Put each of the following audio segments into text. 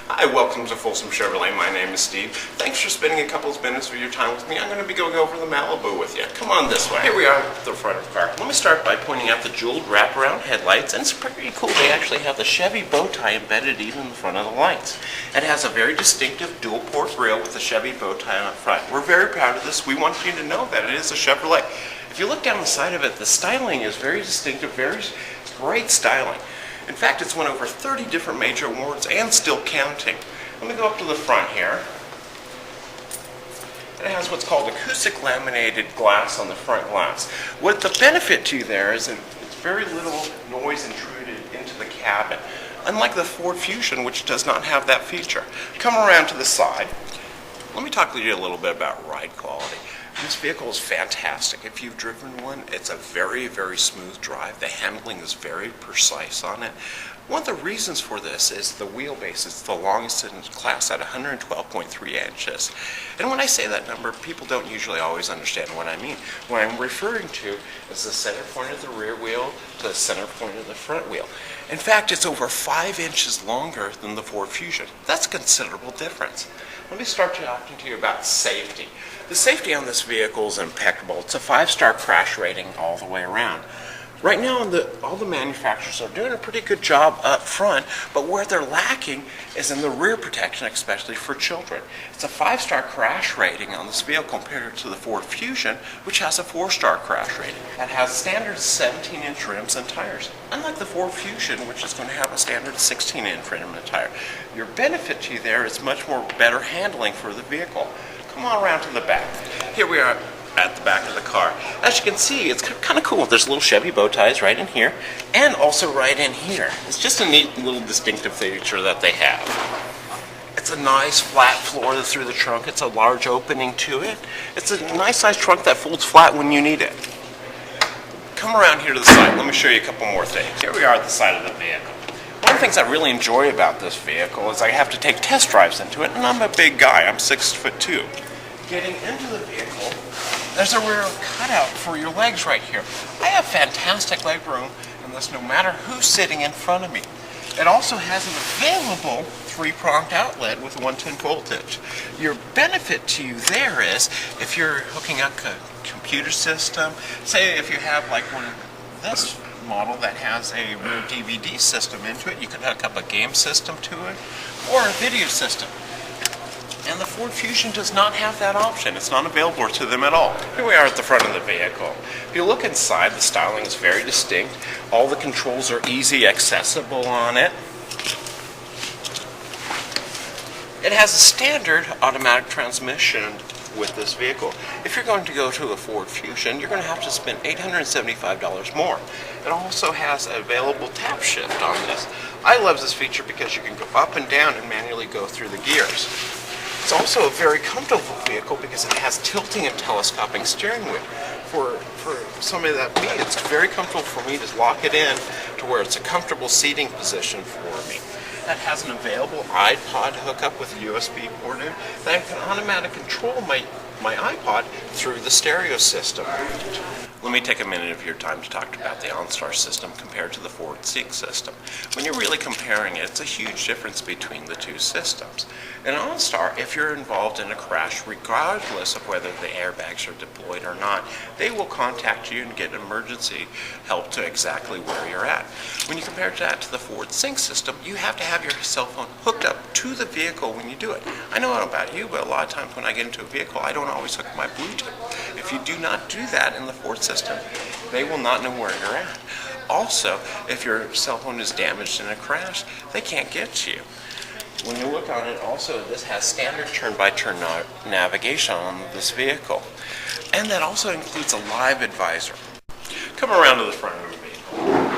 Hi, welcome to Folsom Chevrolet. My name is Steve. Thanks for spending a couple of minutes of your time with me. I'm going to be going over the Malibu with you. Come on this way. Here we are at the front of the car. Let me start by pointing out the jeweled wraparound headlights, and it's pretty cool. They actually have the Chevy bow tie embedded even in the front of the lights. It has a very distinctive dual-port grille with the Chevy bow tie on the front. We're very proud of this. We want you to know that it is a Chevrolet. If you look down the side of it, the styling is very distinctive, very great styling. In fact, it's won over 30 different major awards and still counting. Let me go up to the front here. It has what's called acoustic laminated glass on the front glass. What the benefit to you there is that it's very little noise intruded into the cabin, unlike the Ford Fusion, which does not have that feature. Come around to the side. Let me talk to you a little bit about ride quality. This vehicle is fantastic. If you've driven one, it's a very, very smooth drive. The handling is very precise on it. One of the reasons for this is the wheelbase. It's the longest in its class at 112.3 inches. And when I say that number, people don't usually always understand what I mean. What I'm referring to is the center point of the rear wheel to the center point of the front wheel. In fact, it's over 5 inches longer than the Ford Fusion. That's a considerable difference. Let me start talking to you about safety. The safety on this vehicle is impeccable. It's a 5-star crash rating all the way around. Right now, all the manufacturers are doing a pretty good job up front, but where they're lacking is in the rear protection, especially for children. It's a 5-star crash rating on this vehicle compared to the Ford Fusion, which has a 4-star crash rating. It has standard 17-inch rims and tires, unlike the Ford Fusion, which is going to have a standard 16-inch rim and tire. Your benefit to you there is much more better handling for the vehicle. Come on around to the back. Here we are at the back of the car. As you can see, it's kind of cool. There's little Chevy bow ties right in here and also right in here. It's just a neat little distinctive feature that they have. It's a nice flat floor through the trunk. It's a large opening to it. It's a nice size trunk that folds flat when you need it. Come around here to the side. Let me show you a couple more things. Here we are at the side of the vehicle. One of the things I really enjoy about this vehicle is I have to take test drives into it, and I'm a big guy. I'm 6'2". Getting into the vehicle, there's a rear cutout for your legs right here. I have fantastic leg room in this no matter who's sitting in front of me. It also has an available 3-pronged outlet with 110 voltage. Your benefit to you there is if you're hooking up a computer system, say if you have like one of this model that has a rear DVD system into it, you can hook up a game system to it or a video system. And the Ford Fusion does not have that option. It's not available to them at all. Here we are at the front of the vehicle. If you look inside, the styling is very distinct. All the controls are easy accessible on it. It has a standard automatic transmission with this vehicle. If you're going to go to a Ford Fusion, you're going to have to spend $875 more. It also has available tap shift on this. I love this feature because you can go up and down and manually go through the gears. It's also a very comfortable vehicle because it has tilting and telescoping steering wheel. For somebody like me, it's very comfortable for me to lock it in to where it's a comfortable seating position for me. That has an available iPod hookup with a USB port in that can automatically control my iPod through the stereo system. Let me take a minute of your time to talk about the OnStar system compared to the Ford Sync system. When you're really comparing it, it's a huge difference between the two systems. In OnStar, if you're involved in a crash, regardless of whether the airbags are deployed or not, they will contact you and get emergency help to exactly where you're at. When you compare that to the Ford Sync system, you have to have your cell phone hooked up to the vehicle when you do it. I know about you, but a lot of times when I get into a vehicle, I don't always hook my Bluetooth. If you do not do that in the Ford system, they will not know where you're at. Also, if your cell phone is damaged in a crash, they can't get to you. When you look on it, also this has standard turn-by-turn navigation on this vehicle. And that also includes a live advisor. Come around to the front of the vehicle.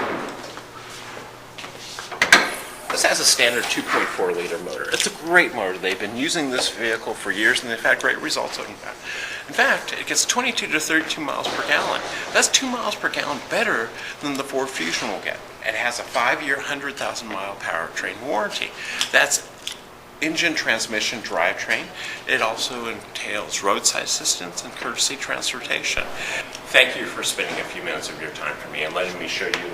This has a standard 2.4-liter motor. It's a great motor. They've been using this vehicle for years, and they've had great results on that. In fact, it gets 22 to 32 miles per gallon. That's 2 miles per gallon better than the Ford Fusion will get. It has a 5-year, 100,000-mile powertrain warranty. That's engine, transmission, drivetrain. It also entails roadside assistance and courtesy transportation. Thank you for spending a few minutes of your time for me and letting me show you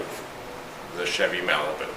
the Chevy Malibu.